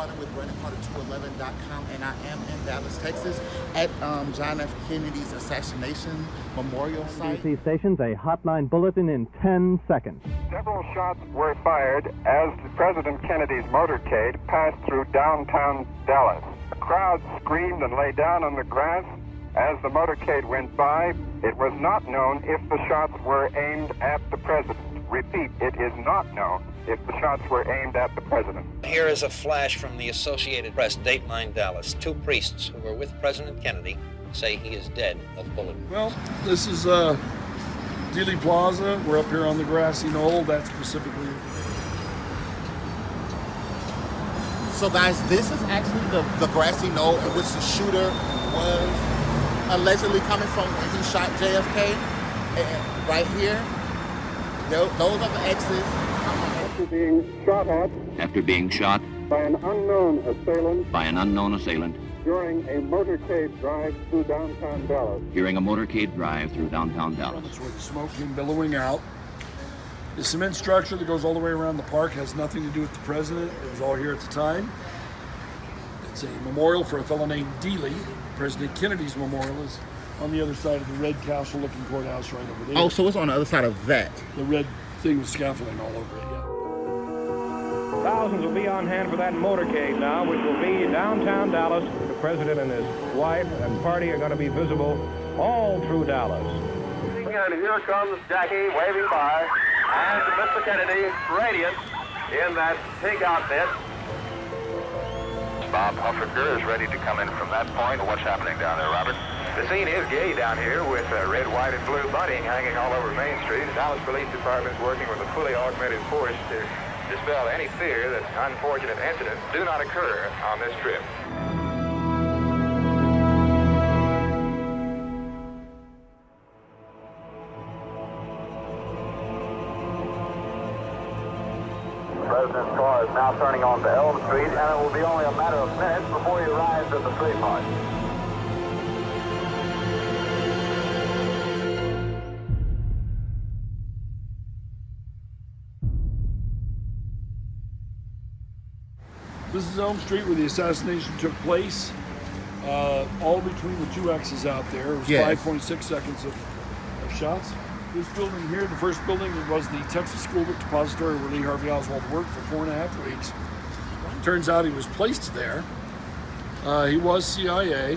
Carter with BrandonCarter211.com, and I am in Dallas, Texas, at John F. Kennedy's assassination memorial site. ABC stations, a hotline bulletin in 10 seconds. Several shots were fired as President Kennedy's motorcade passed through downtown Dallas. The crowd screamed and lay down on the grass as the motorcade went by. It was not known if the shots were aimed at the president. Repeat, it is not known if the shots were aimed at the president. Here is a flash from the Associated Press, Dateline Dallas. Two priests who were with President Kennedy say he is dead of bullet. Well, this is Dealey Plaza. We're up here on the grassy knoll. That's specifically. So guys, this is actually the grassy knoll in which the shooter was allegedly coming from when he shot JFK. And right here, those are the exits. After being shot by an unknown assailant during a motorcade drive through downtown Dallas. That's where the smoke came billowing out. The cement structure that goes all the way around the park has nothing to do with the president. It was all here at the time. It's a memorial for a fellow named Dealey. President Kennedy's memorial is on the other side of the red castle-looking courthouse right over there. Oh, so it's on the other side of that. The red thing with scaffolding all over it, yeah. Thousands will be on hand for that motorcade now, which will be downtown Dallas. The president and his wife and party are going to be visible all through Dallas. And here comes Jackie waving by, and Mr. Kennedy radiant in that pink outfit. Bob Huffaker is ready to come in from that point. What's happening down there, Robert? The scene is gay down here with red, white, and blue bunting hanging all over Main Street. The Dallas Police Department is working with a fully augmented force to dispel any fear that unfortunate incidents do not occur on this trip. The president's car is now turning onto Elm Street, and it will be only a matter of minutes before he arrives at the street march. This is Elm Street where the assassination took place. All between the two X's out there. It was 5.6 seconds of shots. This building here, the first building, it was the Texas School Book Depository where Lee Harvey Oswald worked for 4.5 weeks. Turns out he was placed there. He was CIA.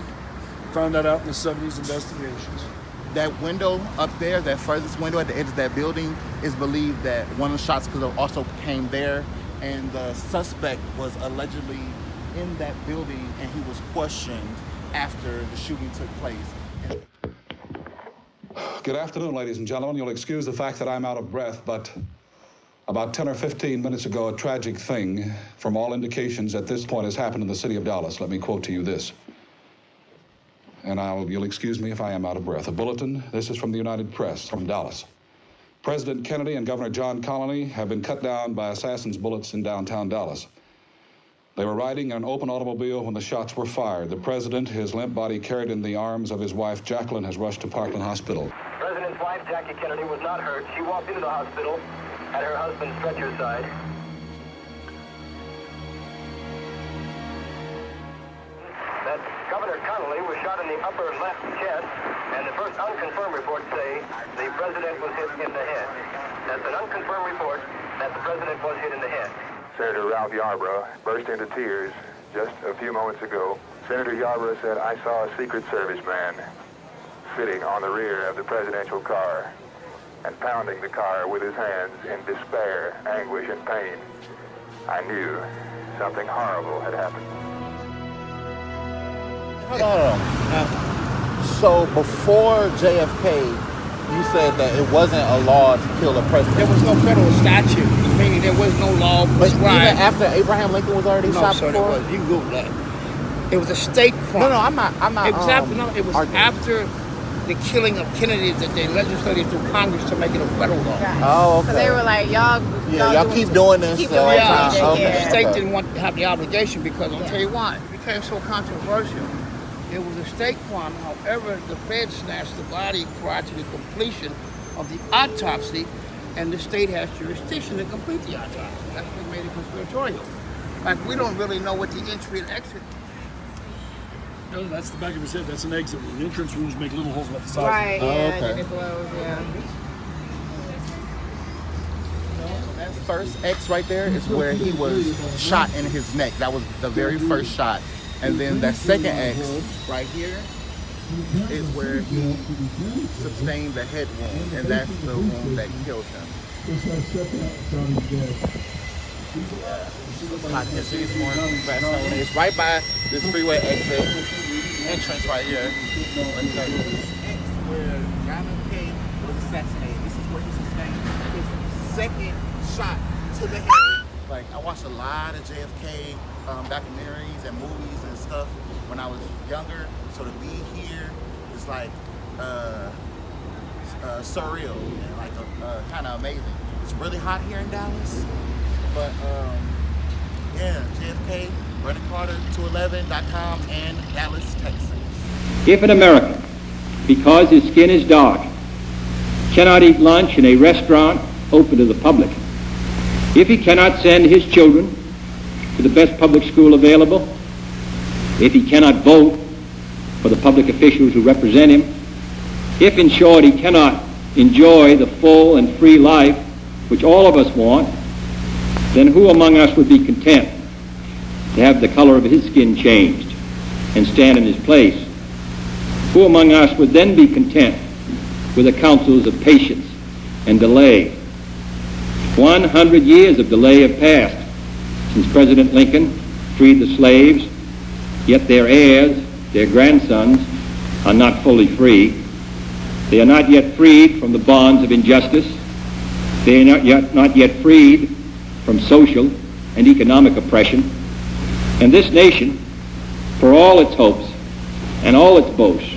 Found that out in the 70s investigations. That window up there, that furthest window at the edge of that building, is believed that one of the shots could have also came there, and the suspect was allegedly in that building, and he was questioned after the shooting took place. Good afternoon, ladies and gentlemen. You'll excuse the fact that I'm out of breath, but about 10 or 15 minutes ago, a tragic thing, from all indications at this point, has happened in the city of Dallas. Let me quote to you this. And you'll excuse me if I am out of breath. A bulletin. This is from the United Press from Dallas. President Kennedy and Governor John Connally have been cut down by assassins' bullets in downtown Dallas. They were riding in an open automobile when the shots were fired. The president, his limp body carried in the arms of his wife, Jacqueline, has rushed to Parkland Hospital. President's wife, Jackie Kennedy, was not hurt. She walked into the hospital at her husband's stretcher side. That Governor Connally was shot in the upper left chest, and the first unconfirmed reports say the president was hit in the head. That's an unconfirmed report that the president was hit in the head. Senator Ralph Yarborough burst into tears just a few moments ago. Senator Yarborough said, "I saw a Secret Service man sitting on the rear of the presidential car and pounding the car with his hands in despair, anguish, and pain. I knew something horrible had happened." Hold on. So before JFK, you said that it wasn't a law to kill a president. There was no federal statute, meaning there was no law prescribed. But even after Abraham Lincoln was already shot before? before? You can Google that. It was a state crime. No, I'm not. Exactly. No, it was arguing. after the killing of Kennedy that they legislated through Congress to make it a federal law. Oh, okay. So they were like, y'all keep doing this. Keep doing Yeah, it. the state didn't want to have the obligation because I'll tell you why. It became so controversial. It was a state crime. However, the feds snatched the body prior to the completion of the autopsy, and the state has jurisdiction to complete the autopsy. That's what made it conspiratorial. Like, we don't really know what the entry and exit. No, that's the back of his head. That's an exit wound. Entrance wounds make little holes about the size. Right, Oh, yeah, okay. and it blows, yeah. That first X right there is where he was shot in his neck. That was the very first shot. And then that second X right here is where he sustained the head wound, and that's the wound that killed him. It's right by this freeway exit entrance right here. Where John F. Kennedy was assassinated. This is where he sustained his second shot to the head. Like, I watched a lot of JFK documentaries and movies and stuff when I was younger. So to be here is like surreal and like kind of amazing. It's really hot here in Dallas, but yeah, JFK, BrennanCarter211.com, and Dallas, Texas. If an American, because his skin is dark, cannot eat lunch in a restaurant open to the public, if he cannot send his children to the best public school available, if he cannot vote for the public officials who represent him, if, in short, he cannot enjoy the full and free life which all of us want, then who among us would be content to have the color of his skin changed and stand in his place? Who among us would then be content with the counsels of patience and delay? 100 years of delay have passed since President Lincoln freed the slaves, yet their heirs, their grandsons, are not fully free. They are not yet freed from the bonds of injustice. They are not yet freed from social and economic oppression. And this nation, for all its hopes and all its boasts,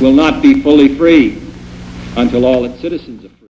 will not be fully free until all its citizens are free.